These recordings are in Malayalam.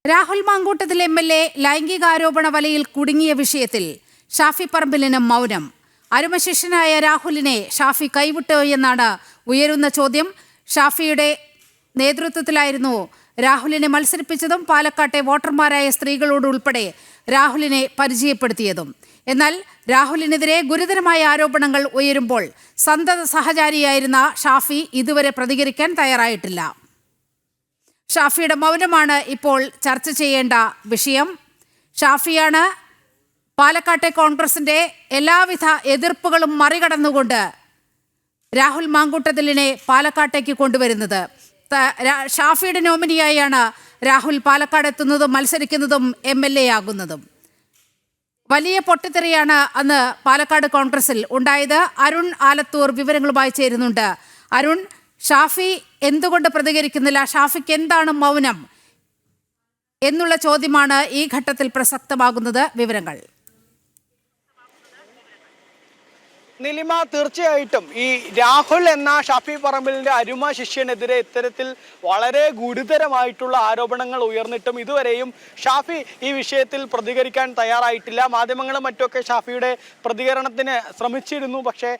രാഹുൽ മാങ്കൂട്ടത്തിൽ എം.എൽ.എ ലൈംഗികാരോപണ വലയിൽ കുടുങ്ങിയ വിഷയത്തിൽ ഷാഫി പറമ്പിലിന് മൗനം. അരുമശിഷ്യനായ രാഹുലിനെ ഷാഫി കൈവിട്ടോ എന്നാണ് ഉയരുന്ന ചോദ്യം. ഷാഫിയുടെ നേതൃത്വത്തിലായിരുന്നു രാഹുലിനെ മത്സരിപ്പിച്ചതും പാലക്കാട്ടെ വോട്ടർമാരായ സ്ത്രീകളോടുൾപ്പെടെ രാഹുലിനെ പരിചയപ്പെടുത്തിയതും. എന്നാൽ രാഹുലിനെതിരെ ഗുരുതരമായ ആരോപണങ്ങൾ ഉയരുമ്പോൾ സന്തത സഹചാരിയായിരുന്ന ഷാഫി ഇതുവരെ പ്രതികരിക്കാൻ തയ്യാറായിട്ടില്ല. ഷാഫിയുടെ മൗനമാണ് ഇപ്പോൾ ചർച്ച ചെയ്യേണ്ട വിഷയം. ഷാഫിയാണ് പാലക്കാട്ടെ കോൺഗ്രസിന്റെ എല്ലാവിധ എതിർപ്പുകളും മറികടന്നുകൊണ്ട് രാഹുൽ മാങ്കൂട്ടത്തിലിനെ പാലക്കാട്ടേക്ക് കൊണ്ടുവരുന്നത്. ഷാഫിയുടെ നോമിനിയായാണ് രാഹുൽ പാലക്കാട് എത്തുന്നതും മത്സരിക്കുന്നതും എം.എൽ.എ ആകുന്നതും. വലിയ പൊട്ടിത്തെറിയാണ് അന്ന് പാലക്കാട് കോൺഗ്രസിൽ ഉണ്ടായത്. അരുൺ ആലത്തൂർ വിവരങ്ങളുമായി ചേരുന്നുണ്ട്. അരുൺ, ഷാഫി എന്തുകൊണ്ട് പ്രതികരിക്കുന്നില്ല? ഷാഫിക്ക് എന്താണ് മൗനം എന്നുള്ള ചോദ്യമാണ് ഈ ഘട്ടത്തിൽ പ്രസക്തമാകുന്നത്. വിവരങ്ങൾ. നിലിമ, തീർച്ചയായിട്ടും ഈ രാഹുൽ എന്ന ഷാഫി പറമ്പിലിന്റെ അരുമ ശിഷ്യനെതിരെ ഇത്തരത്തിൽ വളരെ ഗുരുതരമായിട്ടുള്ള ആരോപണങ്ങൾ ഉയർന്നിട്ടും ഇതുവരെയും ഷാഫി ഈ വിഷയത്തിൽ പ്രതികരിക്കാൻ തയ്യാറായിട്ടില്ല. മാധ്യമങ്ങളും മറ്റുമൊക്കെ ഷാഫിയുടെ പ്രതികരണത്തിന് ശ്രമിച്ചിരുന്നു, പക്ഷേ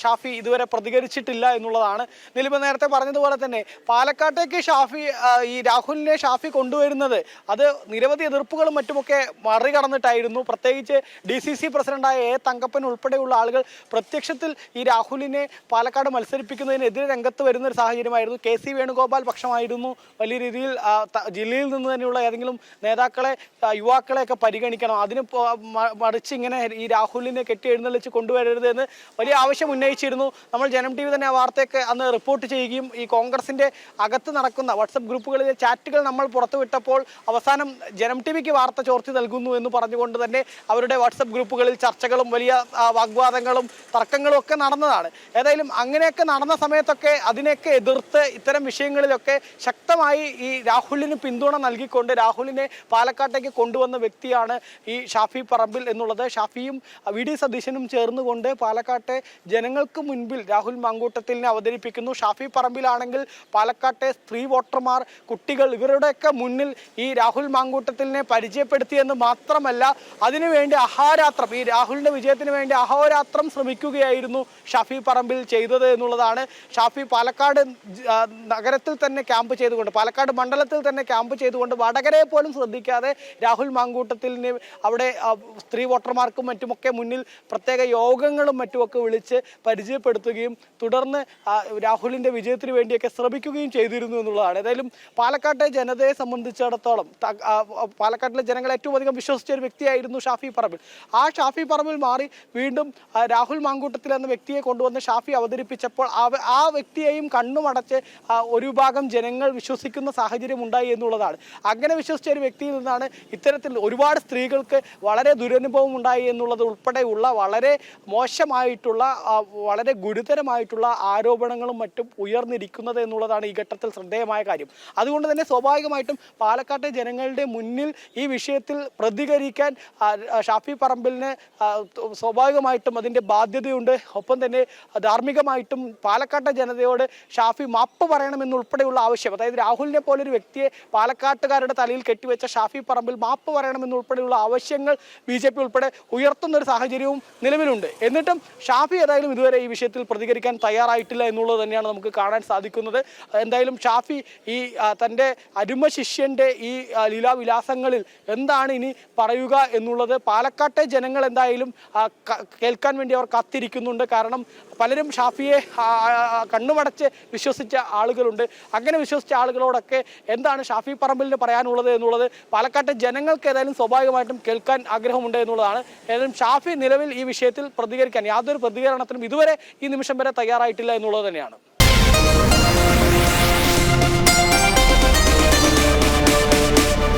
ഷാഫി ഇതുവരെ പ്രതികരിച്ചിട്ടില്ല എന്നുള്ളതാണ്. നിലിമ നേരത്തെ പറഞ്ഞതുപോലെ തന്നെ പാലക്കാട്ടേക്ക് ഈ രാഹുലിനെ ഷാഫി കൊണ്ടുവരുന്നത് അത് നിരവധി എതിർപ്പുകളും മറ്റുമൊക്കെ മറികടന്നിട്ടായിരുന്നു. പ്രത്യേകിച്ച് DCC പ്രസിഡന്റായ A. തങ്കപ്പൻ ഉൾപ്പെടെയുള്ള ആളുകൾ പ്രത്യക്ഷത്തിൽ ഈ രാഹുലിനെ പാലക്കാട് മത്സരിപ്പിക്കുന്നതിനെതിരെ രംഗത്ത് വരുന്ന ഒരു സാഹചര്യമായിരുന്നു. KC വേണുഗോപാൽ പക്ഷമായിരുന്നു വലിയ രീതിയിൽ ജില്ലയിൽ നിന്ന് തന്നെയുള്ള ഏതെങ്കിലും നേതാക്കളെ, യുവാക്കളെയൊക്കെ പരിഗണിക്കണം, അതിന് മറിച്ച് ഇങ്ങനെ ഈ രാഹുലിനെ കെട്ടി എഴുന്നള്ളിച്ച് കൊണ്ടുവരരുത് എന്ന് വലിയ ആവശ്യം ഉന്നയിച്ചിരുന്നു. നമ്മൾ ജനം TV തന്നെ ആ വാർത്തയൊക്കെ അന്ന് റിപ്പോർട്ട് ചെയ്യുകയും ഈ കോൺഗ്രസിന്റെ അകത്ത് നടക്കുന്ന വാട്സപ്പ് ഗ്രൂപ്പുകളിലെ ചാറ്റുകൾ നമ്മൾ പുറത്തുവിട്ടപ്പോൾ അവസാനം ജനം TVക്ക് വാർത്ത ചോർത്തി നൽകുന്നു എന്ന് പറഞ്ഞുകൊണ്ട് തന്നെ അവരുടെ വാട്സപ്പ് ഗ്രൂപ്പുകളിൽ ചർച്ചകളും വലിയ വാഗ്വാദങ്ങളും തർക്കങ്ങളും ഒക്കെ നടന്നതാണ്. ഏതായാലും അങ്ങനെയൊക്കെ നടന്ന സമയത്തൊക്കെ അതിനെയൊക്കെ എതിർത്ത് ഇത്തരം വിഷയങ്ങളിലൊക്കെ ശക്തമായി ഈ രാഹുലിന് പിന്തുണ നൽകിക്കൊണ്ട് രാഹുലിനെ പാലക്കാട്ടേക്ക് കൊണ്ടുവന്ന വ്യക്തിയാണ് ഈ ഷാഫി പറമ്പിൽ എന്നുള്ളത്. ഷാഫിയും VD സതീശനും ചേർന്നുകൊണ്ട് പാലക്കാട്ടെ ജനങ്ങൾക്ക് മുൻപിൽ രാഹുൽ മാങ്കൂട്ടത്തിലിനെ അവതരിപ്പിക്കുന്നു. ഷാഫി പറമ്പിലാണെങ്കിൽ പാലക്കാട്ടെ സ്ത്രീ വോട്ടർമാർ, കുട്ടികൾ, ഇവരുടെയൊക്കെ മുന്നിൽ ഈ രാഹുൽ മാങ്കൂട്ടത്തിലിനെ പരിചയപ്പെടുത്തിയെന്ന് മാത്രമല്ല അതിനുവേണ്ടി അഹോരാത്രം, ഈ രാഹുലിന്റെ വിജയത്തിന് വേണ്ടി അഹോരാത്രം ശ്രമിക്കുകയായിരുന്നു ഷാഫി പറമ്പിൽ ചെയ്തത് എന്നുള്ളതാണ്. ഷാഫി പാലക്കാട് നഗരത്തിൽ തന്നെ ക്യാമ്പ് ചെയ്തുകൊണ്ട്, പാലക്കാട് മണ്ഡലത്തിൽ തന്നെ ക്യാമ്പ് ചെയ്തുകൊണ്ട് വടകരയെ പോലും ശ്രദ്ധിക്കാതെ രാഹുൽ മാങ്കൂട്ടത്തിലിനെ അവിടെ സ്ത്രീ വോട്ടർമാർക്കും മറ്റുമൊക്കെ മുന്നിൽ പ്രത്യേക യോഗങ്ങളും മറ്റുമൊക്കെ വിളിച്ച് പരിചയപ്പെടുത്തുകയും തുടർന്ന് രാഹുലിന്റെ വിജയത്തിന് വേണ്ടിയൊക്കെ ശ്രമിക്കുകയും ചെയ്തിരുന്നു എന്നുള്ളതാണ്. ഏതായാലും പാലക്കാട്ടെ ജനതയെ സംബന്ധിച്ചിടത്തോളം പാലക്കാട്ടിലെ ജനങ്ങൾ ഏറ്റവും അധികം വിശ്വസിച്ച ഒരു വ്യക്തിയായിരുന്നു ഷാഫി പറമ്പിൽ. ആ ഷാഫി പറമ്പിൽ മാറി വീണ്ടും രാഹുൽ മാങ്കൂട്ടത്തിൽ എന്ന വ്യക്തിയെ കൊണ്ടുവന്ന് ഷാഫി അവതരിപ്പിച്ചപ്പോൾ ആ വ്യക്തിയെയും കണ്ണുമടച്ച് ഒരു വിഭാഗം ജനങ്ങൾ വിശ്വസിക്കുന്ന സാഹചര്യം ഉണ്ടായി എന്നുള്ളതാണ്. അങ്ങനെ വിശ്വസിച്ച ഒരു വ്യക്തിയിൽ നിന്നാണ് ഇത്തരത്തിൽ ഒരുപാട് സ്ത്രീകൾക്ക് വളരെ ദുരനുഭവം ഉണ്ടായി എന്നുള്ളത് ഉൾപ്പെടെയുള്ള വളരെ മോശമായിട്ടുള്ള, വളരെ ഗുരുതരമായിട്ടുള്ള ആരോപണങ്ങളും മറ്റും ഉയർന്നിരിക്കുന്നത് എന്നുള്ളതാണ് ഈ ഘട്ടത്തിൽ ശ്രദ്ധേയമായ കാര്യം. അതുകൊണ്ട് തന്നെ സ്വാഭാവികമായിട്ടും പാലക്കാട്ടെ ജനങ്ങളുടെ മുന്നിൽ ഈ വിഷയത്തിൽ പ്രതികരിക്കാൻ ഷാഫി പറമ്പിലിന് സ്വാഭാവികമായിട്ടും അതിൻ്റെ ബാധ്യതയുണ്ട്. ഒപ്പം തന്നെ ധാർമ്മികമായിട്ടും പാലക്കാട്ടെ ജനതയോട് ഷാഫി മാപ്പ് പറയണമെന്നുൾപ്പെടെയുള്ള ആവശ്യം, അതായത് രാഹുലിനെ പോലൊരു വ്യക്തിയെ പാലക്കാട്ടുകാരുടെ തലയിൽ കെട്ടിവെച്ച ഷാഫി പറമ്പിൽ മാപ്പ് പറയണമെന്നുൾപ്പെടെയുള്ള ആവശ്യങ്ങൾ BJP ഉൾപ്പെടെ ഉയർത്തുന്ന ഒരു സാഹചര്യവും നിലവിലുണ്ട്. എന്നിട്ടും ഷാഫി ഏതായാലും ഇതുവരെ ഈ വിഷയത്തിൽ പ്രതികരിക്കാൻ തയ്യാറായിട്ടില്ല എന്നുള്ളത് തന്നെയാണ് നമുക്ക് കാണാൻ സാധിക്കുന്നത്. എന്തായാലും ഷാഫി ഈ തൻ്റെ അരുമ ശിഷ്യൻ്റെ ഈ ലീലാവിലാസങ്ങളിൽ എന്താണ് ഇനി പറയുക എന്നുള്ളത് പാലക്കാട്ടെ ജനങ്ങൾ എന്തായാലും കേൾക്കാൻ വേണ്ടി അവർ കാത്തിരിക്കുന്നുണ്ട്. കാരണം പലരും ഷാഫിയെ കണ്ണുമടച്ച് വിശ്വസിച്ച ആളുകളുണ്ട്. അങ്ങനെ വിശ്വസിച്ച ആളുകളോടൊക്കെ എന്താണ് ഷാഫി പറമ്പിലിന് പറയാനുള്ളത് എന്നുള്ളത് പാലക്കാട്ടെ ജനങ്ങൾക്ക് ഏതായാലും സ്വാഭാവികമായിട്ടും കേൾക്കാൻ ആഗ്രഹമുണ്ട് എന്നുള്ളതാണ്. ഏതായാലും ഷാഫി നിലവിൽ ഈ വിഷയത്തിൽ പ്രതികരിക്കാൻ യാതൊരു പ്രതികരണത്തിനും ഇതുവരെ ഈ നിമിഷം വരെ തയ്യാറായിട്ടില്ല എന്നുള്ളത് തന്നെയാണ്.